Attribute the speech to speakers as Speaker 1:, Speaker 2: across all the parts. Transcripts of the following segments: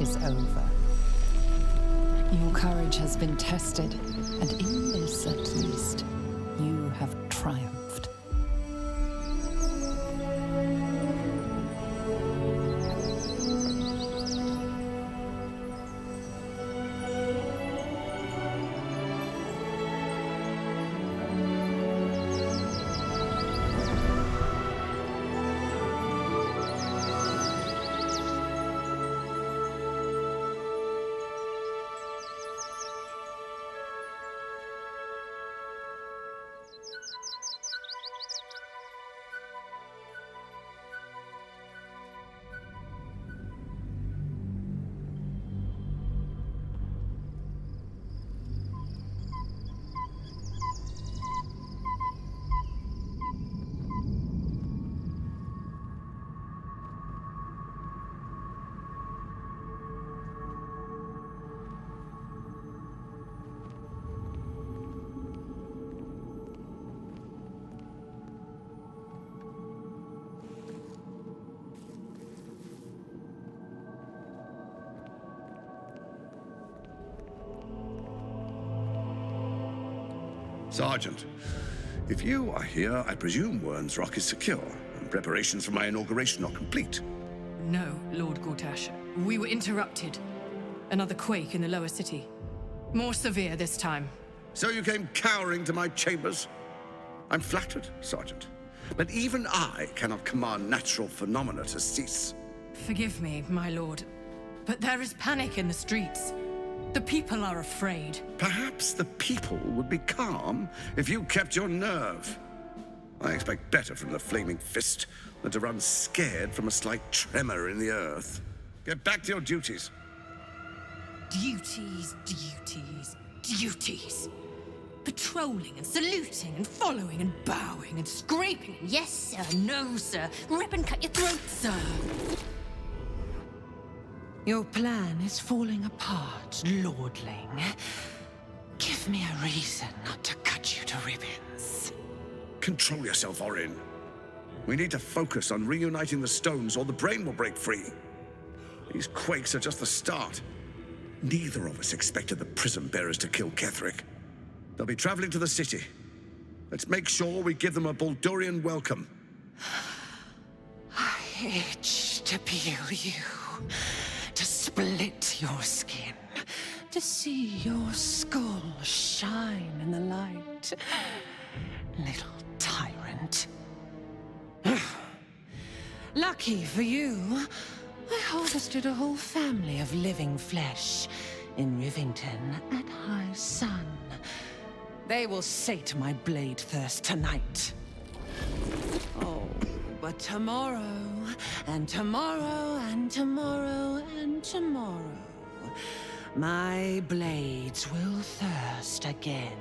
Speaker 1: is over. Your courage has been tested, and in this at least, you have triumphed.
Speaker 2: Sergeant, if you are here, I presume Wern's Rock is secure, and preparations for my inauguration are complete.
Speaker 3: No, Lord Gortash. We were interrupted. Another quake in the lower city. More severe this time.
Speaker 2: So you came cowering to my chambers? I'm flattered, Sergeant. But even I cannot command natural phenomena to cease.
Speaker 3: Forgive me, my lord, but there is panic in the streets. The people are afraid.
Speaker 2: Perhaps the people would be calm if you kept your nerve. I expect better from the Flaming Fist than to run scared from a slight tremor in the earth. Get back to your duties.
Speaker 3: Duties, duties, duties. Patrolling and saluting and following and bowing and scraping. Yes, sir. No, sir. Rip and cut your throat, sir.
Speaker 1: Your plan is falling apart, lordling. Give me a reason not to cut you to ribbons.
Speaker 2: Control yourself, Orin. We need to focus on reuniting the stones or the brain will break free. These quakes are just the start. Neither of us expected the Prism Bearers to kill Ketheric. They'll be traveling to the city. Let's make sure we give them a Baldurian welcome.
Speaker 1: I itch to peel you, to split your skin, to see your skull shine in the light. Little tyrant. Lucky for you, I harvested a whole family of living flesh in Rivington at high sun. They will sate my blade thirst tonight. Oh, but tomorrow, and tomorrow, and tomorrow, and tomorrow, my blades will thirst again.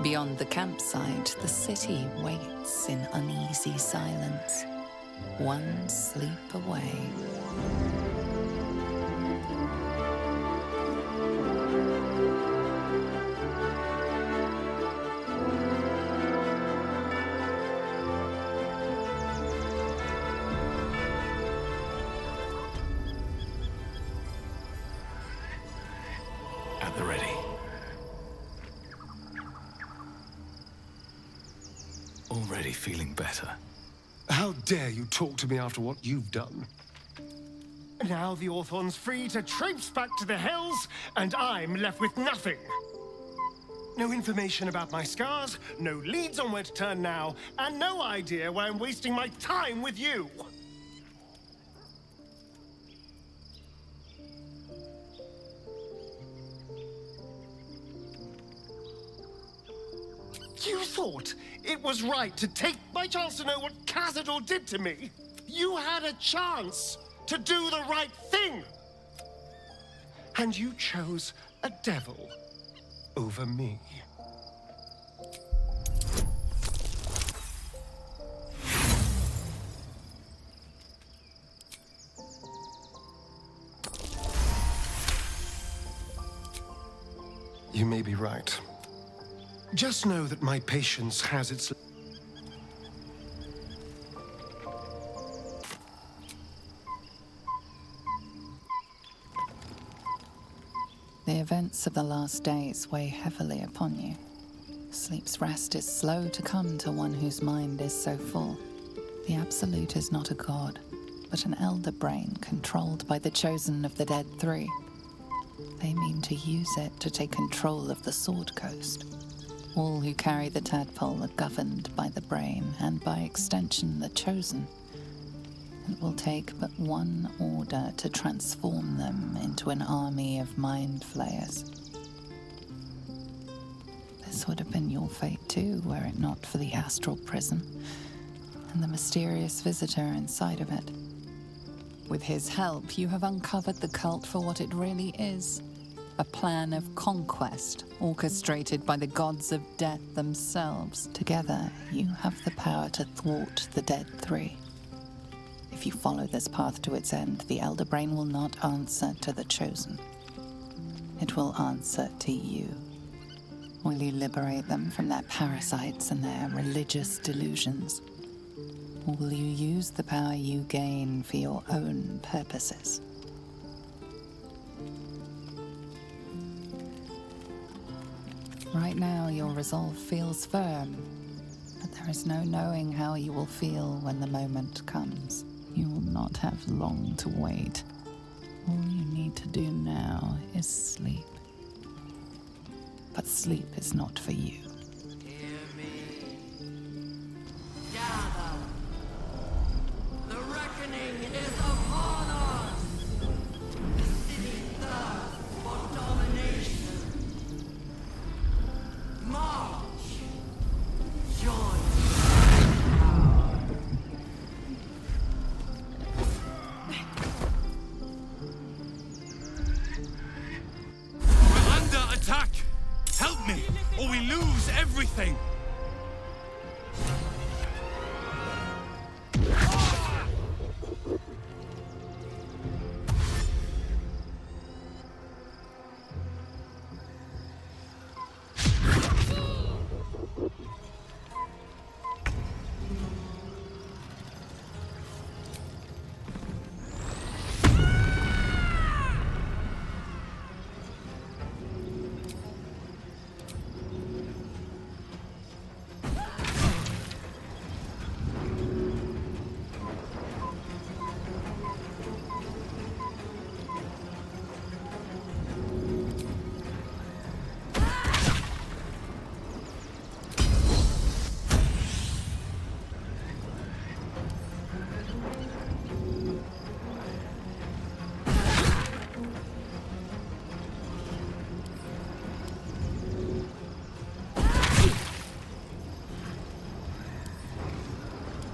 Speaker 1: Beyond the campsite, the city waits in uneasy silence, one sleep away.
Speaker 4: At the ready. Already feeling better.
Speaker 5: How dare you talk to me after what you've done?
Speaker 6: Now the Orthon's free to traipse back to the Hells, and I'm left with nothing. No information about my scars, no leads on where to turn now, and no idea why I'm wasting my time with you. You thought it was right to take my chance to know what Cazador did to me? You had a chance to do the right thing! And you chose a devil over me. You may be right. Just know that my patience has its...
Speaker 7: The events of the last days weigh heavily upon you. Sleep's rest is slow to come to one whose mind is so full. The Absolute is not a god, but an elder brain controlled by the Chosen of the Dead Three. They mean to use it to take control of the Sword Coast. All who carry the tadpole are governed by the brain, and by extension the Chosen. It will take but one order to transform them into an army of mind flayers. This would have been your fate too, were it not for the astral prison and the mysterious visitor inside of it. With his help, you have uncovered the cult for what it really is. A plan of conquest, orchestrated by the gods of death themselves. Together, you have the power to thwart the Dead Three. If you follow this path to its end, the Elder Brain will not answer to the Chosen. It will answer to you. Will you liberate them from their parasites and their religious delusions? Or will you use the power you gain for your own purposes? Right now, your resolve feels firm, but there is no knowing how you will feel when the moment comes. You will not have long to wait. All you need to do now is sleep. But sleep is not for you.
Speaker 8: Hear me. Gather. The reckoning is upon us. The city thirsts for domination. March. Join.
Speaker 4: We're under attack! Help me, or we lose everything!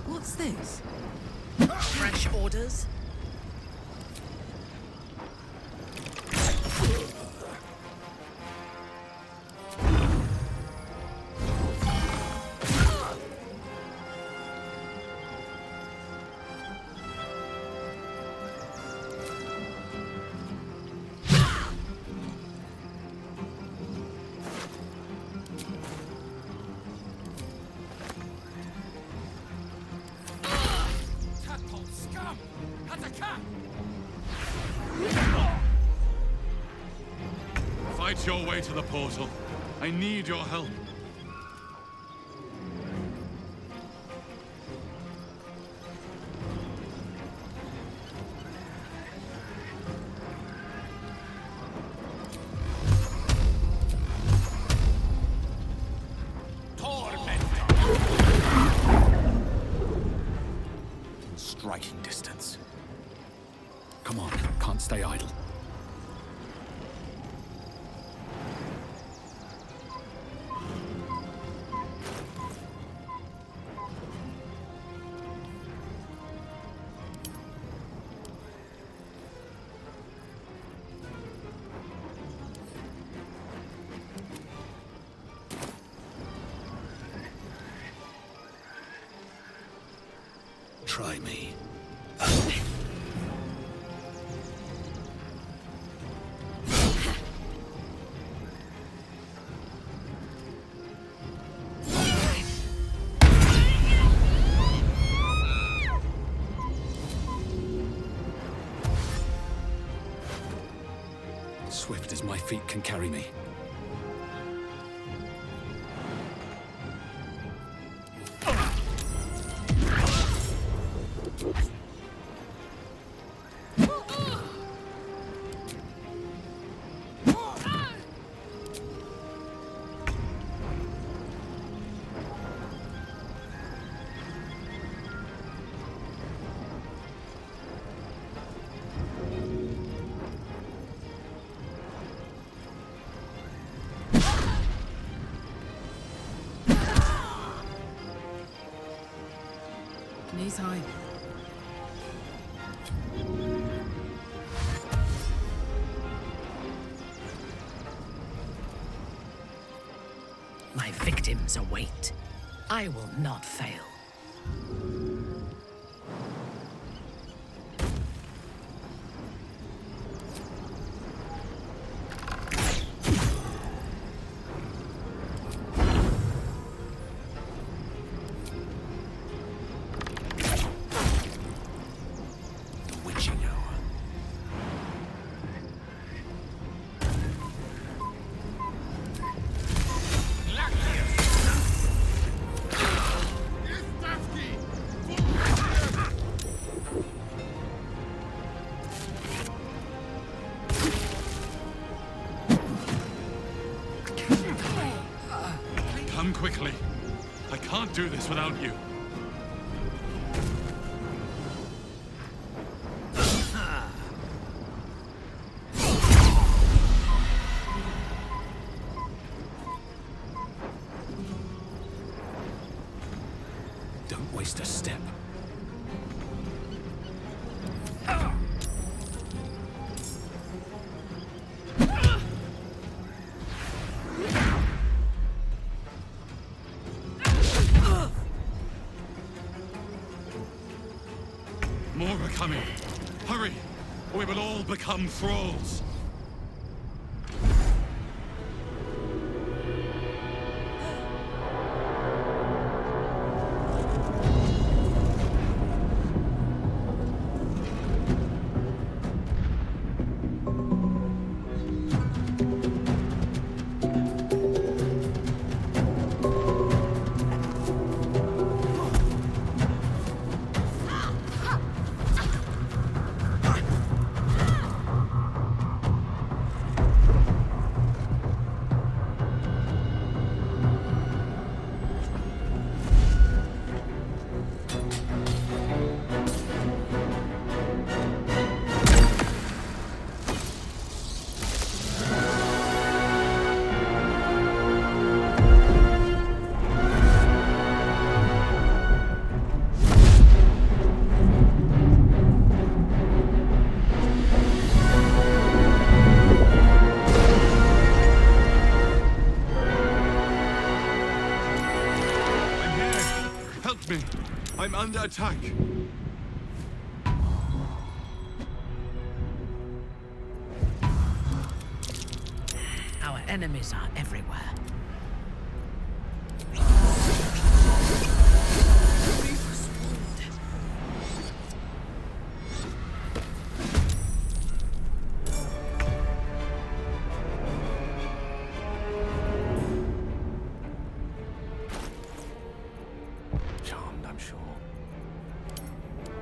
Speaker 1: What's this?
Speaker 9: Fresh orders?
Speaker 4: Fight your way to the portal. I need your help. Striking distance. Come on, can't stay idle.
Speaker 10: try me. Swift as my feet can carry me.
Speaker 9: Knees high.
Speaker 11: My victims await. I will not fail.
Speaker 4: Come quickly. I can't do this without you.
Speaker 10: Don't waste a step.
Speaker 4: More are coming. Hurry, or we will all become thralls. Me. I'm under attack.
Speaker 11: Our enemies are everywhere.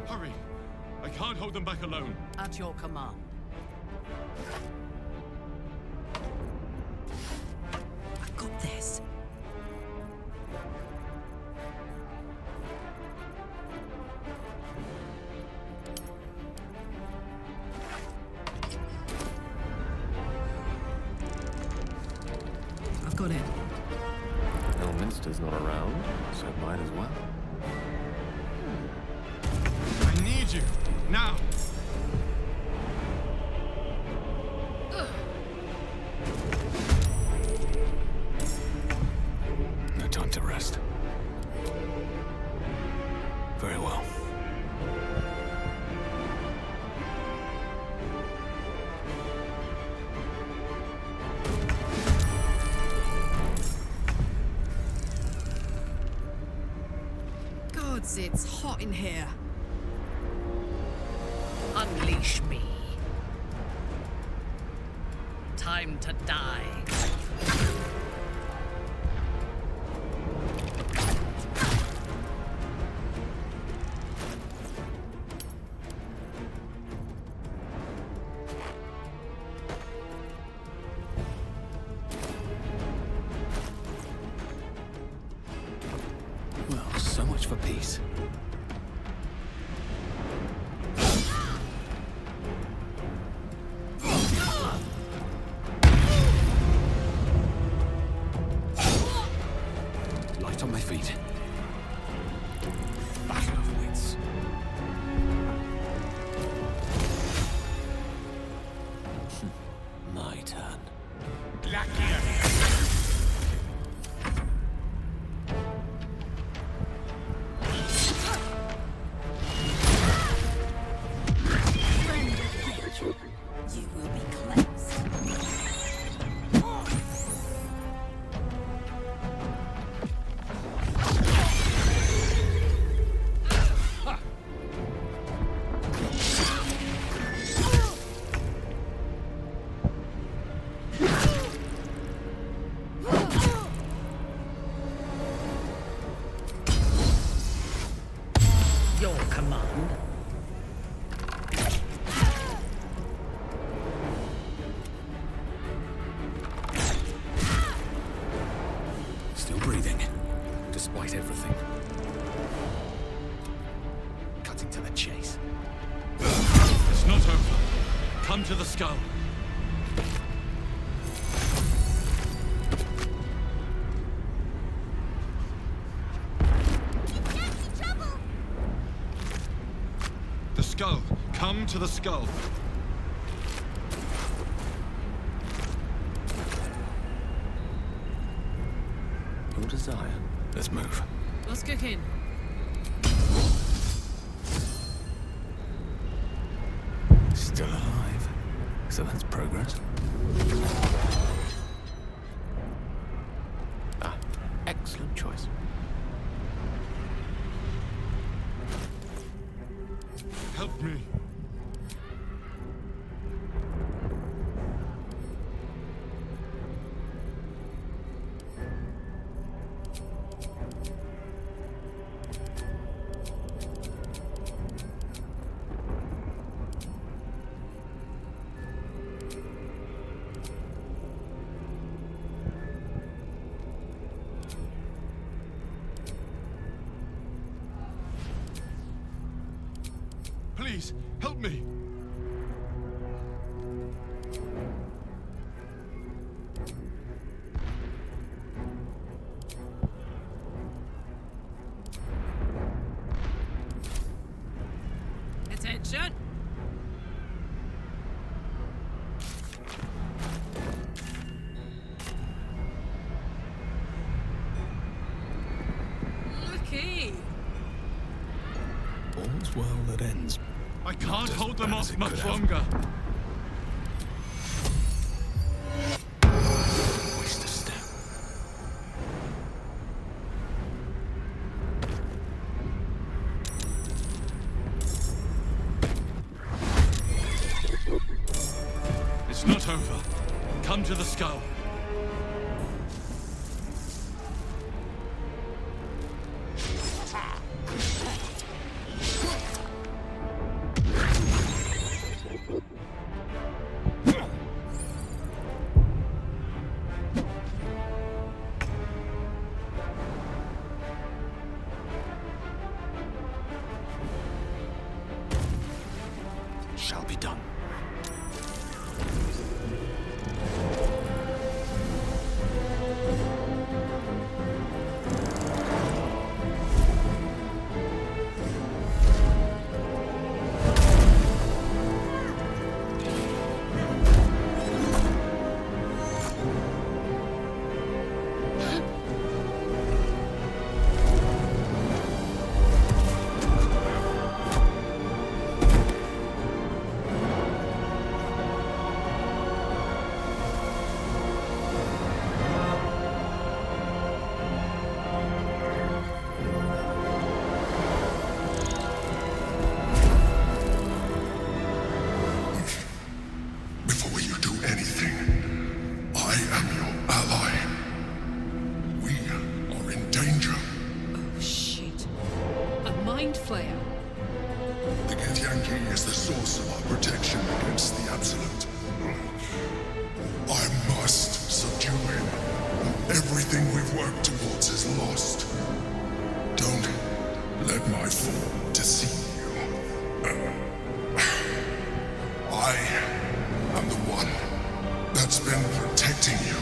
Speaker 4: Hurry! I can't hold them back alone.
Speaker 11: At your command.
Speaker 3: I've got this.
Speaker 9: I've got it.
Speaker 12: Elminster's not around, so might as well.
Speaker 4: I need you, now!
Speaker 10: No time to rest. Very well.
Speaker 9: Lads, it's hot in here.
Speaker 11: Unleash me. Time to die.
Speaker 10: Well, so much for peace. Light on my feet. Battle of wits. My turn.
Speaker 3: You will be cleansed.
Speaker 11: Your command.
Speaker 10: Still breathing, despite everything. Cutting to the chase.
Speaker 4: It's not over. Come to the skull. The skull. Come to the skull.
Speaker 10: Your desire. Let's move.
Speaker 9: What's cooking?
Speaker 10: Still alive. So that's progress. Ah, excellent choice.
Speaker 4: Help me. Please, help me.
Speaker 9: Attention! Looky!
Speaker 10: All's well that ends.
Speaker 4: I can't
Speaker 10: as
Speaker 4: hold them
Speaker 10: bad as
Speaker 4: off
Speaker 10: it
Speaker 4: much
Speaker 10: could have.
Speaker 4: longer.
Speaker 10: Waste a step.
Speaker 4: It's not over. Come to the skull.
Speaker 10: Shall be done.
Speaker 9: flayer.
Speaker 13: The Githyanki is the source of our protection against the Absolute. I must subdue him. Everything we've worked towards is lost. Don't let my fall deceive you. I am the one that's been protecting you.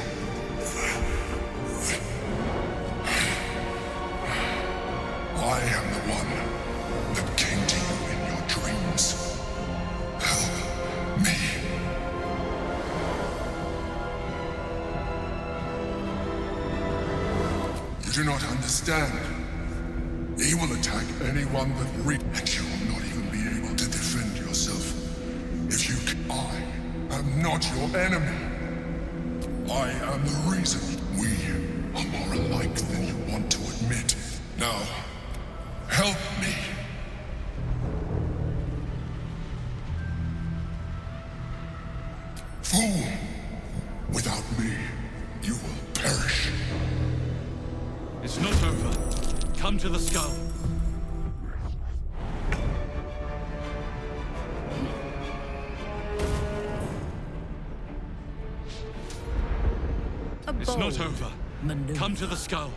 Speaker 13: I am the one that came to you in your dreams. Help me. You do not understand. He will attack anyone that and you will not even be able to defend yourself. If you I am not your enemy. I am the reason we are more alike than you want to admit. Now, help me. Fool! Without me, you will perish.
Speaker 4: It's not over. Come to the skull. It's not over. Come to the skull.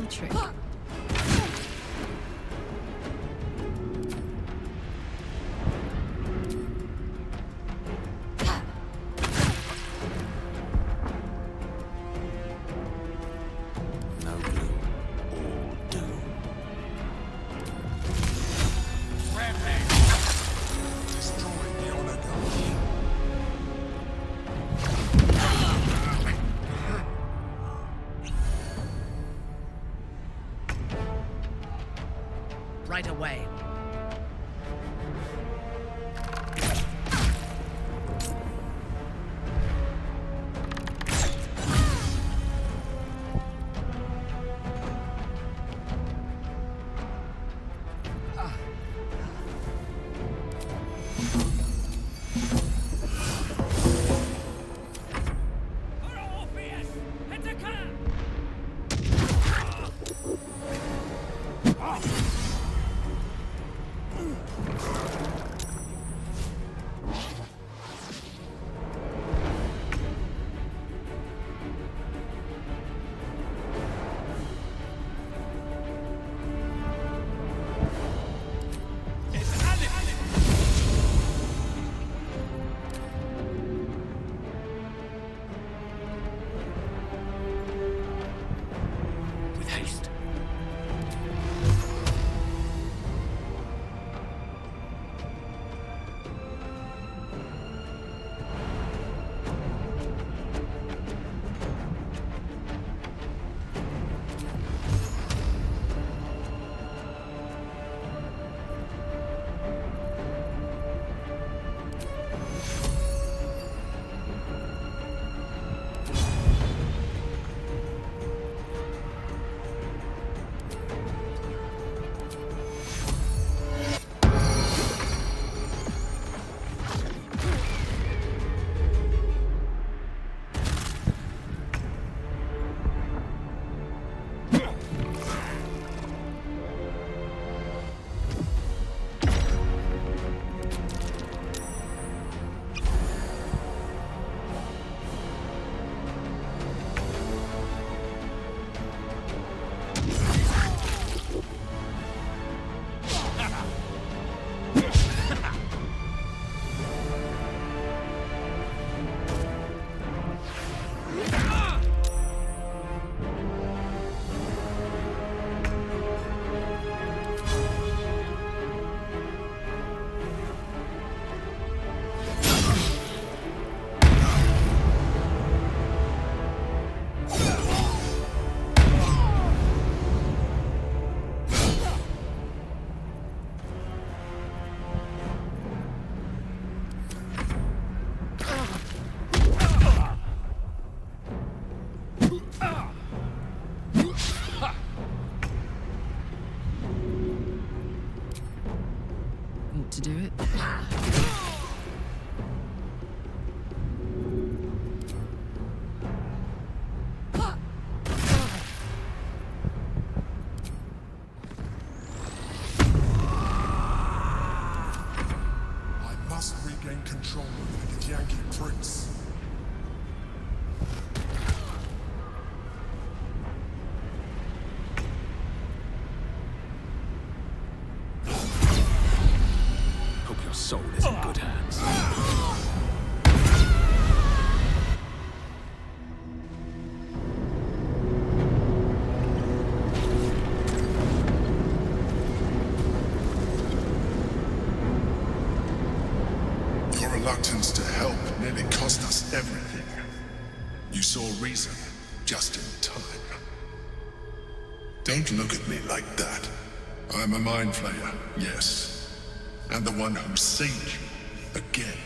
Speaker 9: Trick.
Speaker 10: No glue, all doom.
Speaker 13: Destroy the honor guard.
Speaker 11: Right away.
Speaker 9: to do it.
Speaker 13: I must regain control of the Yankee Prince.
Speaker 10: Hope your soul is in good hands.
Speaker 13: Your reluctance to help nearly cost us everything. You saw reason just in time. Don't look at me like that. I'm a mind flayer, yes. And the one who saved you again.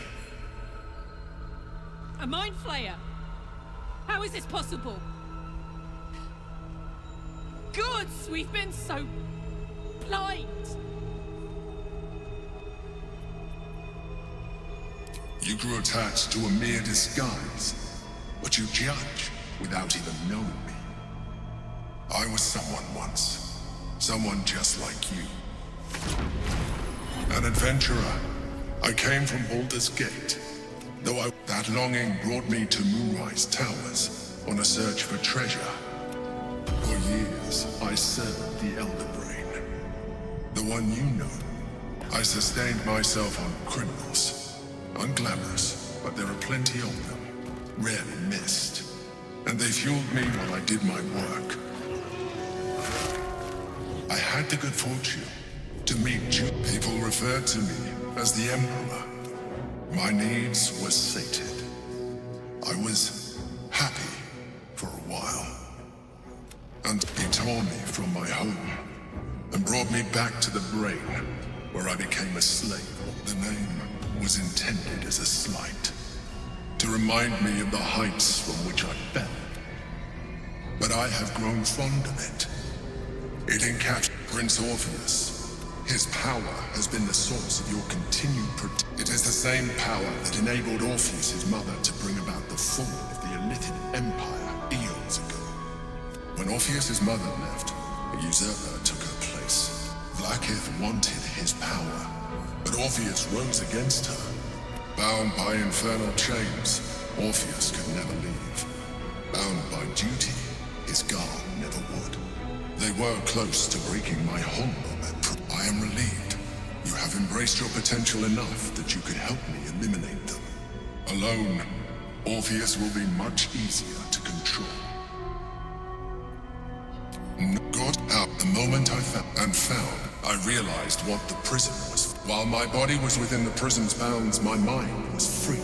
Speaker 3: A mind flayer? How is this possible? Gods, we've been so blind.
Speaker 13: You grew attached to a mere disguise, but you judge without even knowing me. I was someone once, someone just like you. An adventurer. I came from Baldur's Gate, though that longing brought me to Moonrise Towers on a search for treasure. For years, I served the Elder Brain, the one you know. I sustained myself on criminals. Unglamorous, but there are plenty of them, rarely missed. And they fueled me while I did my work. I had the good fortune to meet you. People referred to me as the Emperor. My needs were sated. I was happy for a while. And he tore me from my home and brought me back to the Brain, where I became a slave. The name was intended as a slight, to remind me of the heights from which I fell. But I have grown fond of it. It encapsulates Prince Orpheus. His power has been the source of your continued protection. It is the same power that enabled Orpheus' mother to bring about the fall of the Illithid Empire eons ago. When Orpheus' mother left, a usurper took her place. Blackith wanted his power, but Orpheus rose against her. Bound by infernal chains, Orpheus could never leave. Bound by duty, his guard never would. They were close to breaking my hold on that. I am relieved. You have embraced your potential enough that you could help me eliminate them. Alone, Orpheus will be much easier to control. Got out the moment I found, I realized what the prison was. While my body was within the prison's bounds, my mind was free.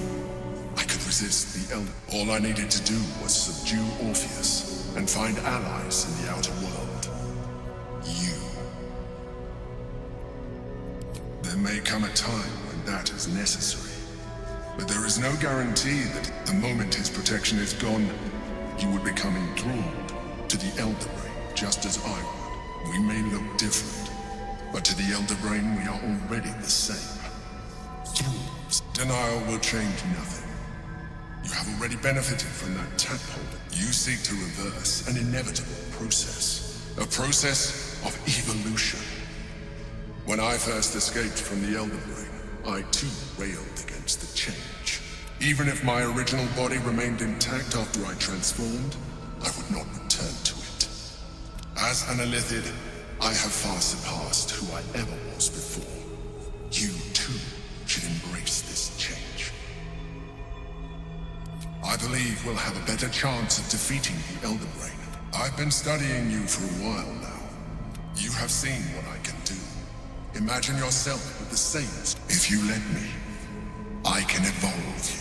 Speaker 13: I could resist the Elder. All I needed to do was subdue Orpheus and find allies in the outer world. You. There may come a time when that is necessary, but there is no guarantee that the moment his protection is gone, you would become enthralled to the Elder Brain, just as I would. We may look different, but to the Elder Brain we are already the same. Denial will change nothing. You have already benefited from that tadpole. You seek to reverse an inevitable process. A process of evolution. When I first escaped from the Elder Brain, I too railed against the change. Even if my original body remained intact after I transformed, I would not return to it. As an Illithid, I have far surpassed who I ever was before. You too should embrace this change. I believe we'll have a better chance of defeating the Elder Brain. I've been studying you for a while now. You have seen what I can do. Imagine yourself with the Saints. If you let me, I can evolve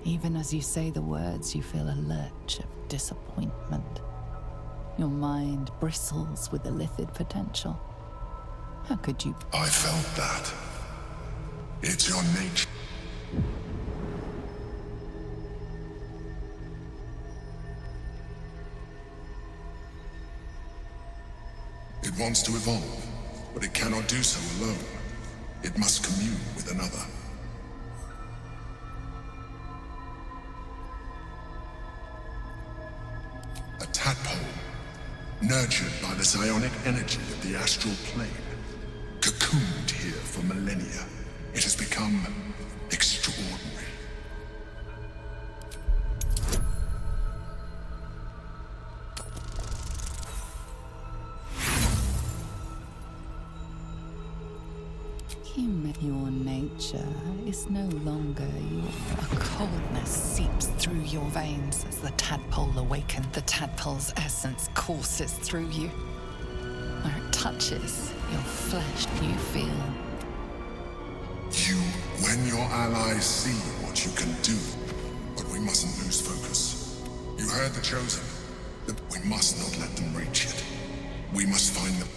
Speaker 13: you.
Speaker 7: Even as you say the words, you feel a lurch of disappointment. Your mind bristles with Illithid potential. How could you?
Speaker 13: I felt that. It's your nature. It wants to evolve, but it cannot do so alone. it must commune with another. A tadpole, nurtured by the psionic energy of the astral plane, cocooned here for millennia. It has become extraordinary.
Speaker 7: Your nature is no longer your. A coldness seeps through your veins as the tadpole awakens. The tadpole's essence courses through you. Where it touches your flesh, you feel.
Speaker 13: When your allies see what you can do, but we mustn't lose focus. You heard the Chosen. We must not let them reach it. We must find them.